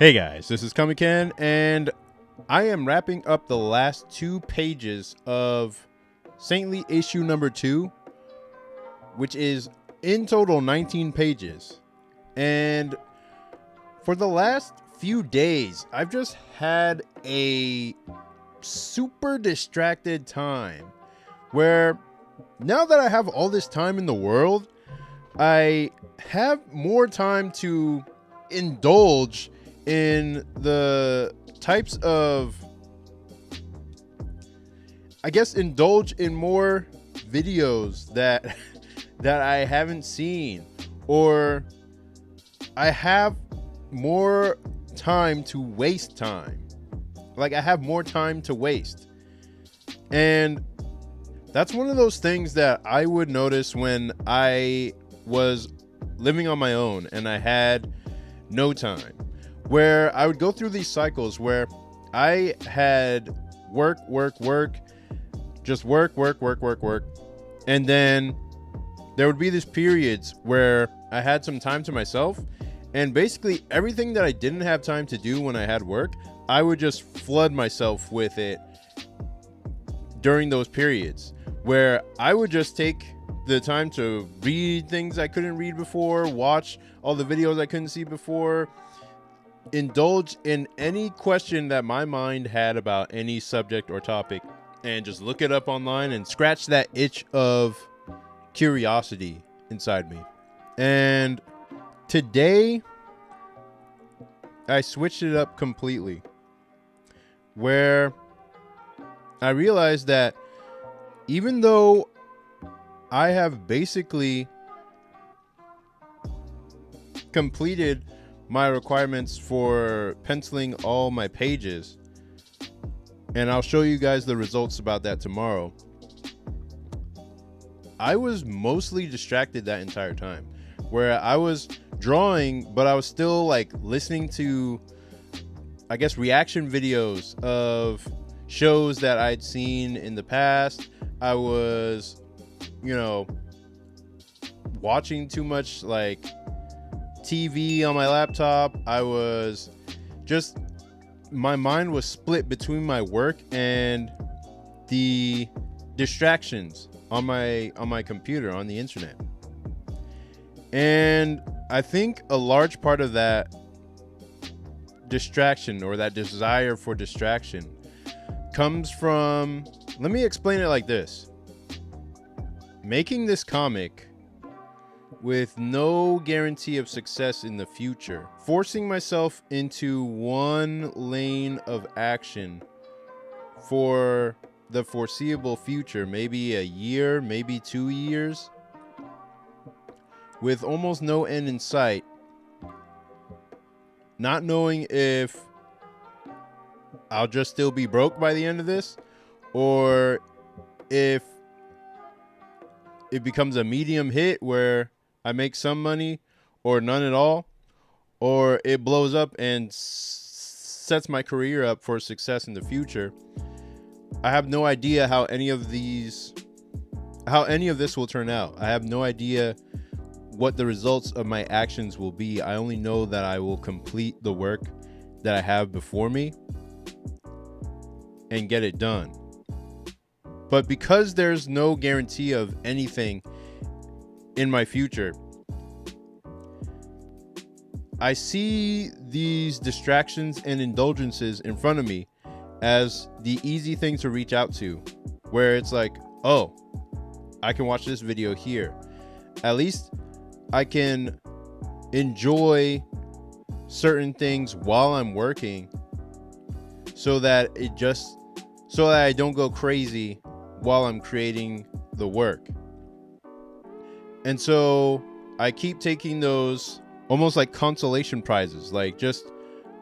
Hey guys, this is Kamiken, and I am wrapping up the last 2 pages of Saintly issue number 2, which is in total 19 pages. And for the last few days, I've just had a super distracted time where now that I have all this time in the world, I have more time to indulge in the types of, indulge in more videos that I haven't seen, or I have more time to waste time. Like, I have more time to waste. And that's one of those things that I would notice when I was living on my own and I had no time, where I would go through these cycles where I had work, just work. And then there would be these periods where I had some time to myself, and basically everything that I didn't have time to do when I had work, I would just flood myself with it during those periods, where I would just take the time to read things I couldn't read before, watch all the videos I couldn't see before, indulge in any question that my mind had about any subject or topic, and just look it up online and scratch that itch of curiosity inside me. And today, I switched it up completely, where I realized that even though I have basically completed my requirements for penciling all my pages, and I'll show you guys the results about that tomorrow, I was mostly distracted that entire time, where I was drawing, but I was still like listening to, reaction videos of shows that I'd seen in the past. I was, watching too much like TV on my laptop. I was just, my mind was split between my work and the distractions on my computer, on the internet. And I think a large part of that distraction, or that desire for distraction, comes from, let me explain it like this. Making this comic with no guarantee of success in the future, forcing myself into one lane of action for the foreseeable future, maybe a year, maybe 2 years, with almost no end in sight, not knowing if I'll just still be broke by the end of this, or if it becomes a medium hit where I make some money or none at all, or it blows up and sets my career up for success in the future. I have no idea how any of this will turn out. I have no idea what the results of my actions will be. I only know that I will complete the work that I have before me and get it done. But because there's no guarantee of anything in my future, I see these distractions and indulgences in front of me as the easy thing to reach out to, where it's like, oh, I can watch this video here. At least I can enjoy certain things while I'm working, so that I don't go crazy while I'm creating the work. And so I keep taking those almost like consolation prizes, like just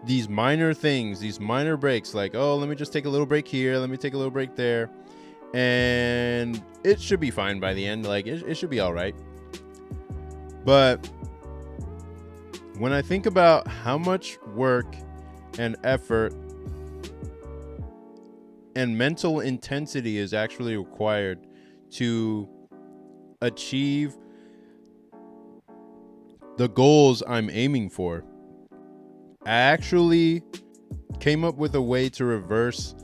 these minor things, these minor breaks, like, oh, let me just take a little break here, let me take a little break there, and it should be fine by the end. Like, it should be all right. But when I think about how much work and effort and mental intensity is actually required to achieve the goals I'm aiming for, I actually came up with a way to reverse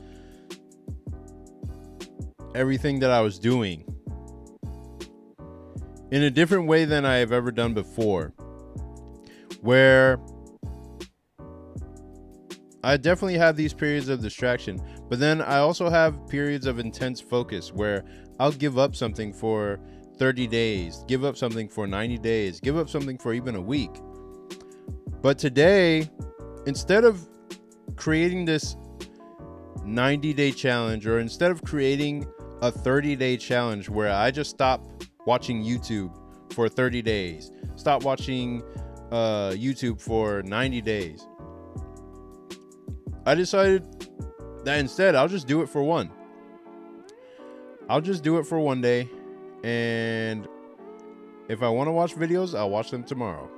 everything that I was doing in a different way than I have ever done before, where I definitely have these periods of distraction, but then I also have periods of intense focus where I'll give up something for 30 days, give up something for 90 days, give up something for even a week. But today, instead of creating this 90-day challenge, or instead of creating a 30-day challenge where I just stop watching YouTube for 30 days, stop watching YouTube for 90 days, I decided that instead I'll just do it for one. I'll just do it for one day, and if I want to watch videos, I'll watch them tomorrow.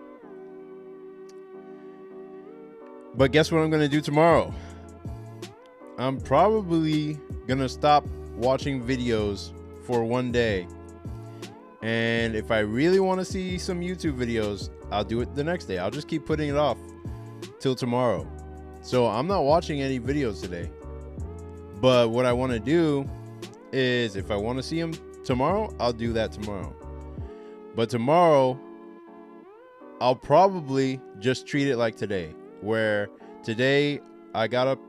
But guess what I'm going to do tomorrow? I'm probably going to stop watching videos for one day. And if I really want to see some YouTube videos, I'll do it the next day. I'll just keep putting it off till tomorrow. So I'm not watching any videos today. But what I want to do is, if I want to see them tomorrow, I'll do that tomorrow. But tomorrow, I'll probably just treat it like today, where today I got up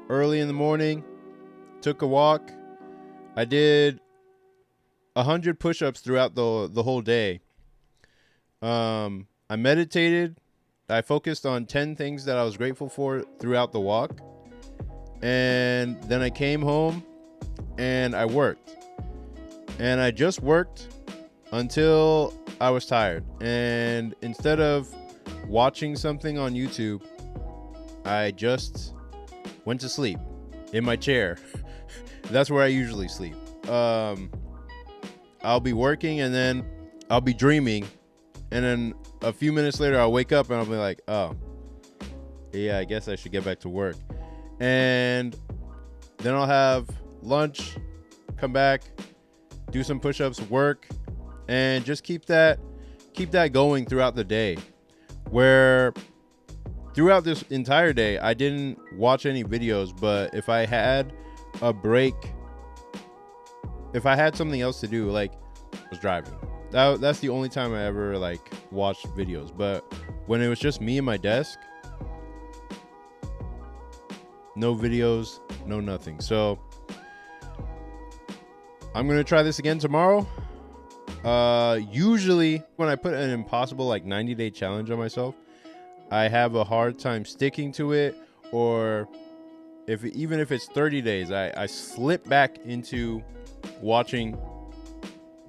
early in the morning, took a walk. I did 100 push-ups throughout the whole day. I meditated. I focused on 10 things that I was grateful for throughout the walk. And then I came home and I worked. And I just worked until I was tired. And instead of watching something on YouTube, I just went to sleep in my chair. That's where I usually sleep. I'll be working and then I'll be dreaming. And then a few minutes later, I'll wake up and I'll be like, oh, yeah, I guess I should get back to work. And then I'll have lunch, come back, do some push-ups, work, and just keep that going throughout the day. Where throughout this entire day, I didn't watch any videos, but if I had a break, if I had something else to do, like I was driving, that's the only time I ever like watched videos. But when it was just me and my desk, no videos, no nothing. So I'm gonna try this again tomorrow. Usually when I put an impossible like 90-day challenge on myself, I have a hard time sticking to it, or even if it's 30 days, I slip back into watching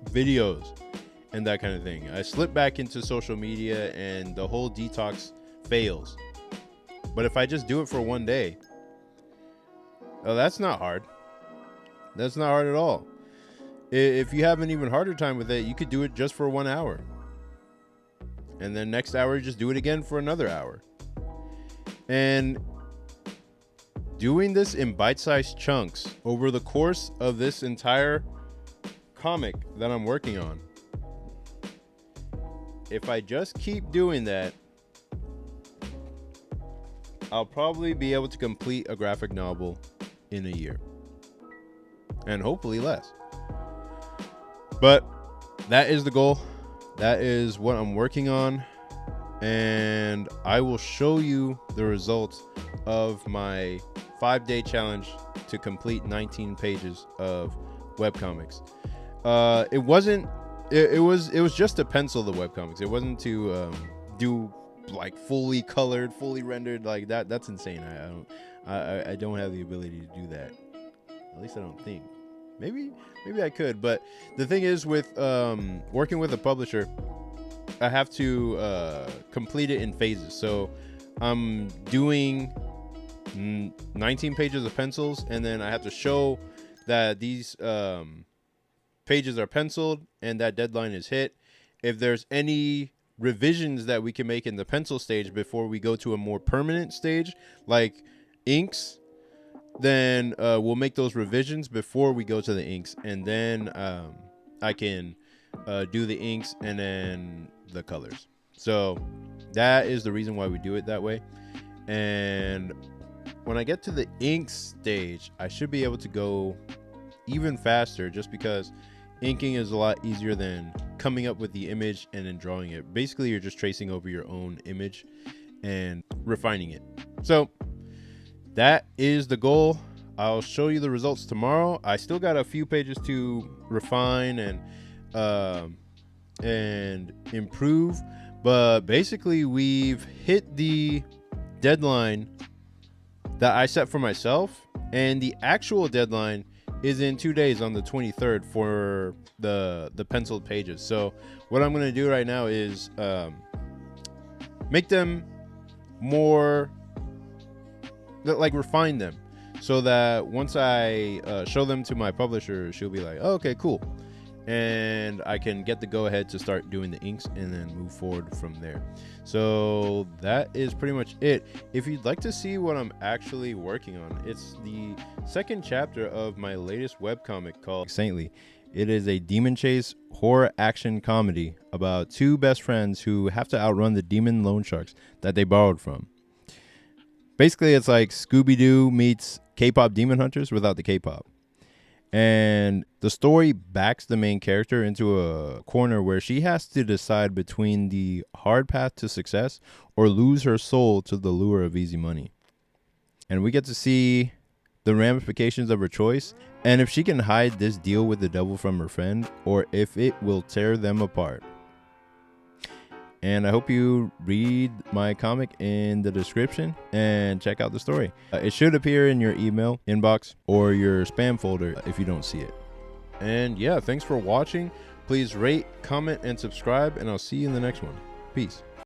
videos and that kind of thing. I slip back into social media and the whole detox fails. But if I just do it for one day, oh, that's not hard. That's not hard at all. If you have an even harder time with it, you could do it just for 1 hour. And then next hour, just do it again for another hour. And doing this in bite-sized chunks over the course of this entire comic that I'm working on, if I just keep doing that, I'll probably be able to complete a graphic novel in a year. And hopefully less. But that is the goal. That is what I'm working on. And I will show you the results of my 5-day challenge to complete 19 pages of webcomics. It was just to pencil the webcomics. It wasn't to do like fully colored, fully rendered like that. That's insane. I don't have the ability to do that. At least I don't think. Maybe I could. But the thing is, with working with a publisher, I have to complete it in phases. So I'm doing 19 pages of pencils, and then I have to show that these pages are penciled and that deadline is hit. If there's any revisions that we can make in the pencil stage before we go to a more permanent stage, like inks, then we'll make those revisions before we go to the inks, and then I can do the inks and then the colors. So that is the reason why we do it that way. And when I get to the ink stage, I should be able to go even faster, just because inking is a lot easier than coming up with the image and then drawing it. Basically, you're just tracing over your own image and refining it. So that is the goal. I'll show you the results tomorrow. I still got a few pages to refine and improve, but basically we've hit the deadline that I set for myself, and the actual deadline is in 2 days on the 23rd for the penciled pages. So what I'm going to do right now is make them more, like, refine them, so that once I show them to my publisher, she'll be like, oh, okay, cool, and I can get the go ahead to start doing the inks and then move forward from there. So that is pretty much it. If you'd like to see what I'm actually working on, it's the second chapter of my latest webcomic called Saintly. It is a demon chase horror action comedy about two best friends who have to outrun the demon loan sharks that they borrowed from. Basically, it's like Scooby-Doo meets K-pop Demon Hunters without the K-pop. And the story backs the main character into a corner where she has to decide between the hard path to success or lose her soul to the lure of easy money. And we get to see the ramifications of her choice, and if she can hide this deal with the devil from her friend, or if it will tear them apart. And I hope you read my comic in the description and check out the story. It should appear in your email inbox or your spam folder if you don't see it. And yeah, thanks for watching. Please rate, comment, and subscribe, and I'll see you in the next one. Peace.